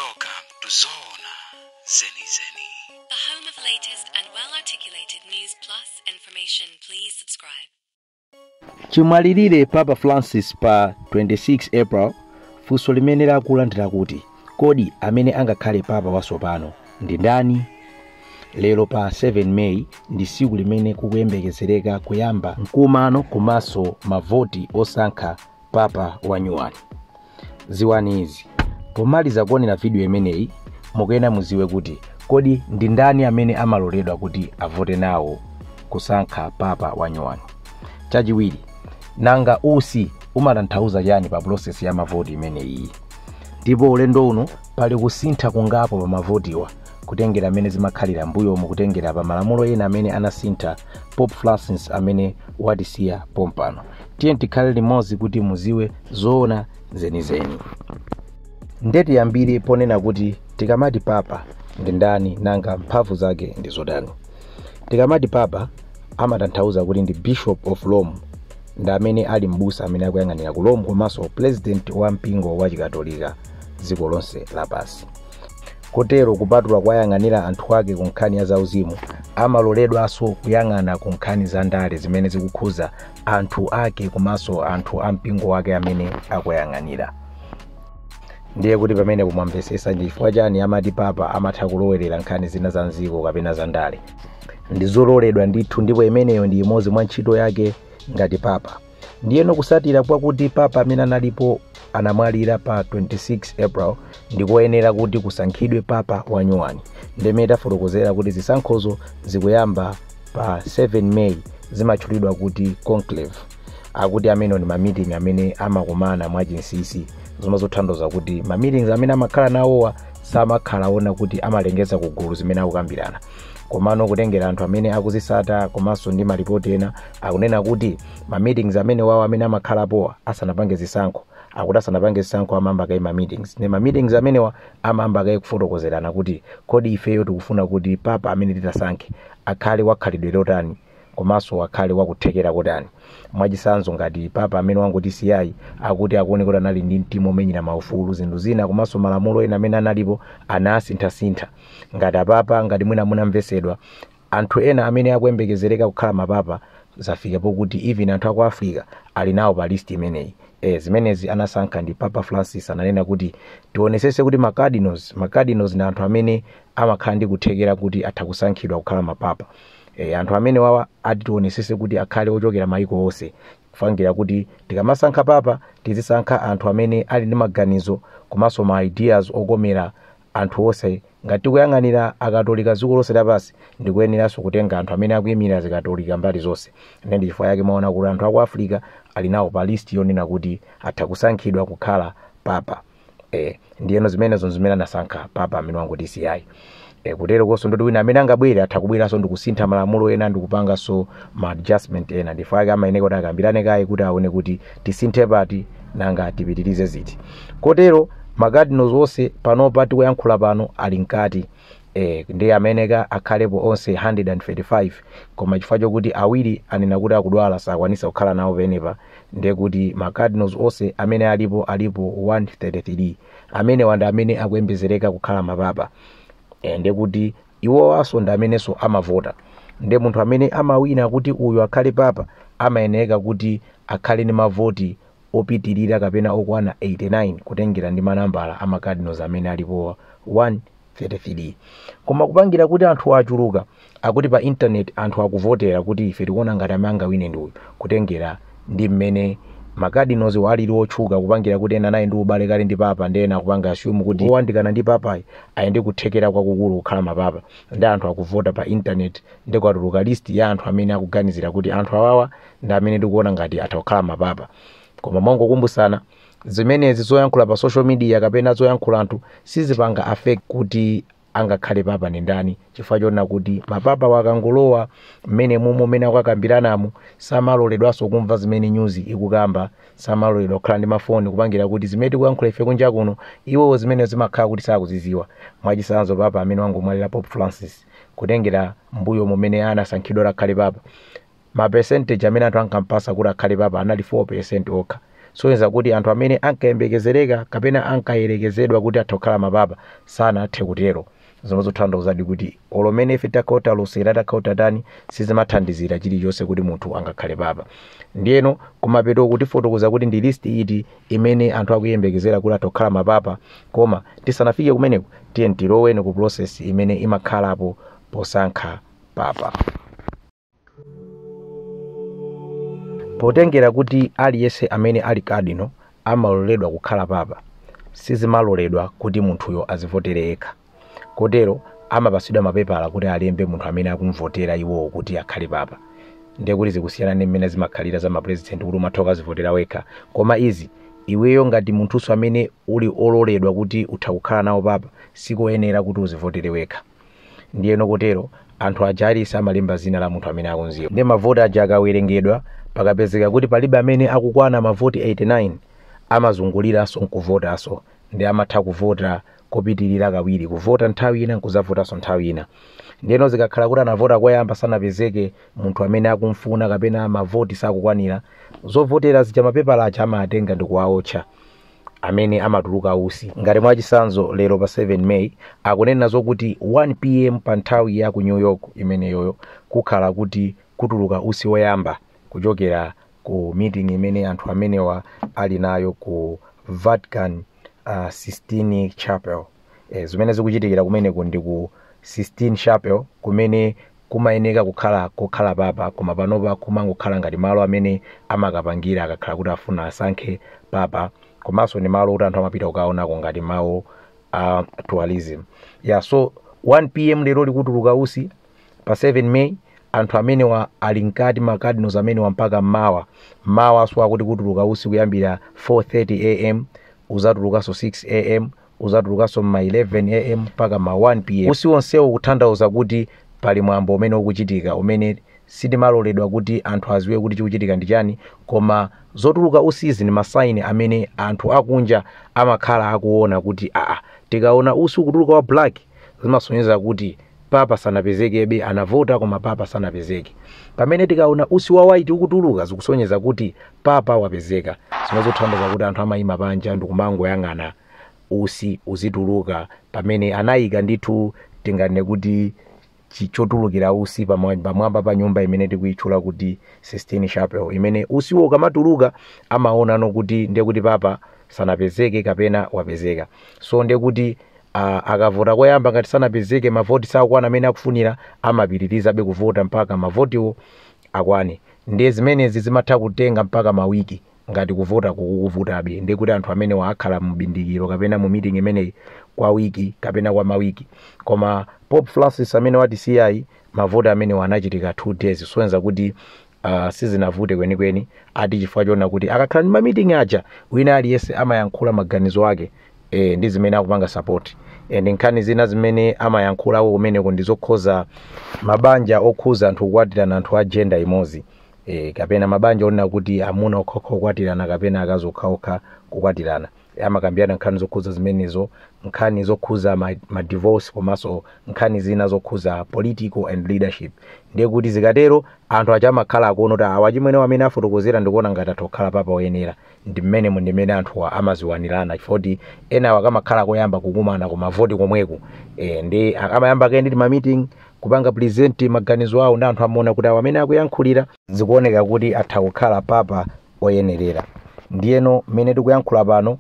Welcome to Zona Zeni Zeni, the home of latest and well-articulated news plus information. Please subscribe. Chimwalirire Papa Francis pa 26 April funso limene lakulandira kuti kodi amene angakhale papa watsopano ndi ndani? Lero pa 7 May ndi tsiku limene kukuyembekezereka kuyamba mkumano komanso mavoti osankha papa wanyuwani. Ziwani izi pomaliza kuonera video imeneyi mukuyenera mudziwe kuti kodi ndi ndani amene amaloledwa kuti avote nawo kusankha papa wanyuwani. Chachiwiri, nanga usi umatanthauza chani pa process ya mavoti imeneyi? Ndipo ulendo uno pali kusintha kungapo pa mavotiwa kutengera amene zimakhalira mbuyo mukutengera pa malamulo ena amene anasintha Pope Francis amene watisiya pompano. Tiye tikhale limodzi kuti muziwe zoona zenizeni. Ndeti yambiri ponena kuti tikamati papa ndi ndani nanga mphamvu zake ndi zotani. Tikamati papa amatanthauza kuti ndi Bishop of Rome, ndi amene ali m'busa amene akuyang'anira ku Rome komanso president wa mpingo wa chikatolika dziko lonse lapansi. Kotero kupatula kuyang'anira anthu ake ku nkhani ya zauzimu, amaloledwanso kuyang'ana ku nkhani za ndale zimene zikukhuza anthu ake komanso anthu a mpingo wake amene akuyang'anira. Ndiye kuti pamene kumwamvesesa ndi chifukwa chani amati papa amatha kulowerera nkhani zina za mdziko kapena za ndale. Ndi zololedwa ndithu, ndipo imeneyo ndi imodzi mwa ntchito yake ngati papa. Ndiyeno kusatira kwakuti papa amene analipo anamwalira pa 26 April ndikoyenera kuti kusankhidwe papa wanyuwani. Ndimene tafotokozera kuti zisankhozo zikuyamba pa 7 May zimatchulidwa kuti conclave, akuti amene ndi meeting amene amakumana mwachinsinsi, zomwe zothandiza kuti meetings amene amakhala nawowa samakhala ona kuti amalengeza ku gulu zimene akukambirana. Komano kutengera anthu amene akuzisata komanso ndi malipoti ena akunena kuti meetings amene wawo amene amakhalapo asanapange zisankho, akuti asanapange zisankho amamba kai meetings. Ne meetings amenewa amamba kai kufotokozerana kuti kodi ifeyo tikufuna kuti papa amene titasankhe akhale wakhalidwe lotani komanso akhale wakuthekera kotani. Mwachisanzo ngati papa amene wangotisiyayi akuti akuone kuti anali ndi mtima omenyera maufulu zinthu zina komanso malamulo ena amene analipo anasintha. Ngati apapa ngati mwina munamvesedwa anthu ena amene akuyembekezereka kukhala mapapa zafikapo kuti even anthu aku Africa ali nawo pa list imeneyi. Zimenezi anasankha ndi Papa Francis ananena kuti tionesese kuti macardinals ndi anthu amene amakhala ndi kuthekera kuti atha kusankhidwa kukhala mapapa. Anthu amene wawa atitionesese kuti akhale ochokera maiko onse, kufangira kuti tikamasankha papa tizisankha anthu amene ali ndi maganizo komanso ma ideas okomera anthu onse. Ngati kuyang'anira akatolika dziko lonse lapansi ndikuyeneranso kutenga anthu amene akuyimira zikatolika mbali zonse. Ndi chifukwa yake maona kuti anthu aku Africa ali nawo pa list yonena kuti atha kusankhidwa kukhala papa. Ndiyeno zimenezo zimene anasankha papa amene wangotisiyayi. Kutero konso ndoti wina amene angabwere atha kubweranso ndikusintha malamulo ena ndikupanganso ma adjustment ena. Ndifukwa yake amayenera kuti akambirane kaye kuti aone kuti tisinthe pati nanga tipitirize ziti. Kotero macardinals onse panopa tikuyankhula pano ali mkati. Ndiye ameneka akhalepo onse 135, koma chifukwa chokuti awiri anena kuti akudwala sakwanisa kukhala nawo penepa. Ndiye kuti macardinals onse amene alipo 133 amene wanda amene akuyembekezereka kukhala mapapa. Ndiye kuti iwo aso ndi amenenso amavota. Ndiye munthu amene amawina kuti uyu akhale papa amayeneka kuti akhale ndi mavoti opitirira kapena okwana 89 kutengera ndi manambala a macardinals amene alipo 133. Koma kupangira kuti anthu achuluka akuti pa internet anthu akuvotera kuti ife tikuona ngati amene angawine ndi uyu kutengera ndi mmene macardinals walili otchuka, kupangira kuti ena naye ndi ubale kale ndi papa ndi ena kupanga assume kuti owandikana ndi papayi ayende kuthekera kwakukulu kukhala mapapa. Ndi anthu akuvota pa internet ndi kwatuluka list ya anthu amene akuganizira kuti anthu awawa ndi amene tikuona ngati atha kukhala mapapa. Koma mongokumbusana zimenezi zoyankhula pa social media kapena zoyankhula anthu sizipanga affect kuti angakhale papa ndi ndani, chifukwa chona kuti mapapa wakangolowa mmene mumo mmene akakambiranamu samaloledwanso kumva zimene news ikukamba, samaloledwa kukhala ndi mafoni kupangira kuti zimene tikuyankhula ife kunja kuno iwo zimene zimakhala kuti sakuziziwa. Mwachisanzo papa amene wangomwalira Pope Francis kutengera mbuyo mmene anasankhidwa akhale papa, ma percentage amene anthu ankampasa kuti akhale papa anali 4% okha. soyenza kuti anthu amene ankayembekezereka kapena ankayerekezedwa kuti atakhala mapapa sanathe kutero. Zomwe zothandizadi kuti olomene ife takota losera takota tani sizimathandizira chilichonse kuti munthu angakhale papa. Ndiyeno kumapeto kuti fotokoza kuti ndi list iti imene anthu akuyembekezera kuti atakhala mapapa, koma tisanafike kumeneko tiye tiloweni ku process imene imakhalapo posankha papa. Potengera kuti aliyense amene ali cardinal amaloledwa kukhala papa, sizimaloledwa kuti munthuyo azivotere yekha. Kotero amapasidwa mapepala kuti alembe munthu amene akumvotera iwowo kuti akhale papa. Ndiye kuti zikusiyana ndi mmene zimakhalira za mapresident kuti umathoka azivotera wekha, koma izi iweyo ngati munthuso amene uli ololedwa kuti utha kukhala nawo papa sikoyenera kuti uzivotere wekha. Ndiyeno kotero anthu aja alisa amalemba zina la munthu amene akunziwa. Ndiye mavoti aja akawerengedwa pakapezeka kuti palibe amene akukwana mavoti 89 amazunguliranso nkuvotanso, ndi amatha kuvota kopitirira kawiri, kuvota nthawi ina nkuzavotanso nthawi ina. Ndiyeno zikakhala kuti anavota koyamba sanapezeke munthu amene akumfuna kapena mavoti sakukwanira, zovotera zija mapepala aja amatenga ndi kuwaotcha amene amatuluka usi. Ngati mwachisanzo lero pa 7 May akunena zokuti 1 PM pa nthawi ya ku New York imeneyoyo kukhala kuti kutuluka usi woyamba kuchokera ku meeting imene anthu amenewa ali nayo ku Vatican Sistine Chapel. Zimene zikuchitikira kumeneko ndi ku Sistine Chapel kumene kumayeneka kukhala papa, koma panopa kumangokhala ngati malo amene amakapangira akakhala kuti afuna asankhe papa, komanso ni malo kuti anthu amapita kukaonako ngati mawu tourism. So 1 PM lero likutuluka usi pa 7 May anthu amenewa ali nkati makadinals amenewa mpaka mawa so akuti kutuluka usi kuyambira 4:30 AM uzatulukaso 6 AM uzatulukaso ma 11 AM mpaka ma 1 PM. Usi wonsewo kutanthauza kuti pali mwambo umene ukuchitika umene sitimaloledwa kuti anthu aziwe kuti chikuchitika ndi chani, koma zotuluka usizi ni masaini amene anthu akunja amakhala akuona kuti tikaona usi ukutuluka wa black zimasonyeza kuti papa sanapezekebe, anavota koma papa sanapezeke. Pamene tikaona usi wa white ukutuluka zikusonyeza kuti papa wapezeka. Zimazothandiza kuti anthu amayima panja ndikumangoyang'ana usi uzituluka pamene anayika ndithu tingane kuti chotulukira usi pamwamba pa nyumba imene tikuyitchula kuti Sistine Chapel, imene usiwo kamatuluka amaona no kuti ndiye kuti papa sanapezeke kapena wapezeka. So ndiye kuti akavota koyamba ngati sanapezeke mavoti sakwana amene akufunira amapitiriza be kuvota mpaka mavotiwo akwane. Ndiye zimenezi zimatha kutenga mpaka mawiki ngati kuvota kukuvutabe, ndiye kuti anthu amene wakhala mubindikiro kapena mu meeting imene kwa wiki kapena kwa mawiki. Koma Pope Francis amene wati CI mavota amene wanachitika 2 days, soyenza kuti sizinavute kwenikweni ati chifukwa chona kuti akakhala ndi ma meeting aja wina aliyense amayankhula maganizo ake ndi zimene akupanga support. Ndi nkhani zina zimene amayankhulawo kumeneko ndizokhoza mabanja okhuza anthu kukwatirana anthu a gender imodzi, kapena mabanja onena kuti amuna okhokha kukwatirana kapena akazi okhaokha kukwatirana. Amakambirana nkhani zokhuza zimenezo, nkhani zokhuza ma divorce, komanso nkhani zina zokhuza political and leadership. Ndiye kuti zikatero anthu aja amakhala akuona kuti awa chimene amene afotokozera ndikuona ngati atokhala papa oyenera. Ndi mmene anthu amaziwanirana chifoti ena akamakhala koyamba kukumana ku mavoti komweko, ndi akamayamba kaende ndi ma meeting kupanga present maganizo awo ndi anthu amaona kuti awa amene akuyankhulira zikuoneka kuti atha kukhala papa oyenerera. Ndiyeno mmene tikuyankhula pano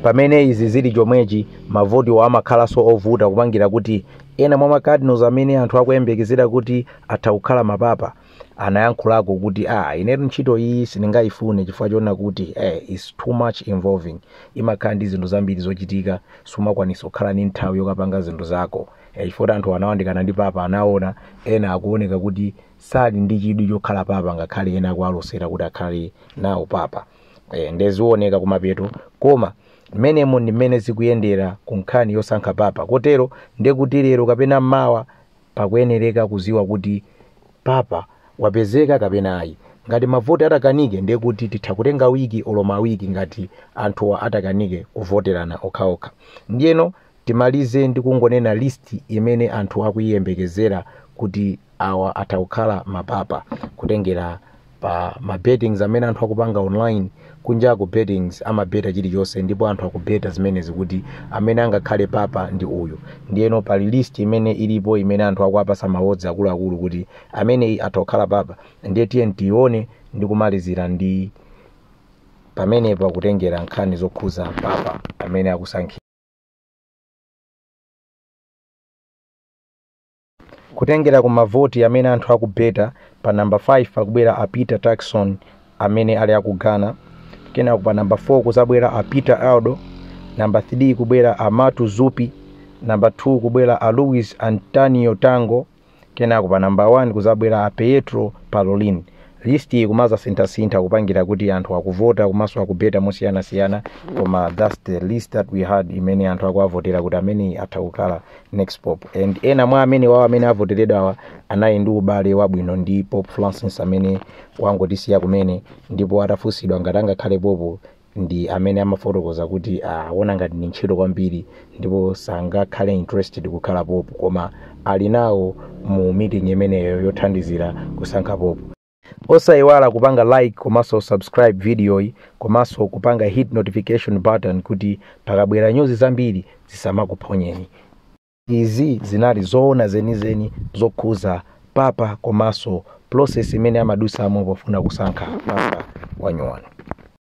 pamene izi zili chomwechi mavoti wa amakhala so ovuta kupangira kuti ena mwa makadinals amene anthu akuyembekezera kuti atha kukhala mapapa anayankhulako kuti inetu ntchito iyi sindingayifune chifukwa chona kuti is too much involving, imakhala ndi zinthu zambiri zochitika sumakwanisa kukhala ni nthawi yokapanga zinthu zako. Chifukwa anthu anawandikana ndi papa anaona ena akuoneka kuti sali ndi chidwi chokhala papa ngakhale ena akualosera kuti akhale nawo papa. Ndezioneka kumapeto koma menemo ndi mmene zikuyendera ku nkhani yosankha papa. Kotero ndiye kuti lero kapena mawa pakuyenereka kuziwa kuti papa wapezeka kapena ayi. Ngati mavoti atakanike ndiye kuti titha kutenga wiki oloma wiki ngati anthu atakanike kuvoterana okhaokha. Ndiyeno timalize ndi kungonena list imene anthu akuyembekezera kuti awa atakhala mapapa kutengera pa ma bettings amene anthu akupanga online kunja ku bettings amabeta chilichonse ndipo anthu akubeta zimenezi kuti amene angakhale papa ndi uyu. Ndiyeno pali list imene ilipo imene anthu akuapasa mawodzi akuluakulu kuti amene atokhala papa, ndiye tiye tione ndi kumalizira ndi pamene pakutengera nkhani zokhuza papa amene akusankhidwa. Kutengera ku mavoti amene anthu akubeta, pa number 5 pakubwera a Peter Turkson amene ali aku Ghana. Kenako pa number 4 kuzabwera a Peter Aldo, number 3 kubwera a Matu Zupi, number 2 kubwera a Luis Antonio Tango, kenako pa number 1 kuzabwera a Pietro Parolin. List iyi kumaza sintha kupangira kuti anthu akuvota komanso akubeta mosiyana-siyana, koma that's the list that we had imene anthu akuavotera kuti amene atakukhala next pope. And ena mwa amene wawo amene avoteredwa anali ndi ubale wabwino ndi Pope Francis amene wangotisiya kumene, ndipo atafunsidwa ngati angakhale popo ndi amene amafotokoza kuti aona ngati ni ntchito kwambiri ndipo sangakhale interested kukhala popo, koma ali nawo mu meeting imeneyo yothandizira kusankha popo. Osayiwala kupanga like komanso subscribe video iyi, komanso kupanga hit notification button kuti pakabwera news zambiri zisamakuphonyeni. Izi zinali zoona zenizeni zokhuza papa komanso process imene amadusamo pofuna kusankha papa wanyuwani.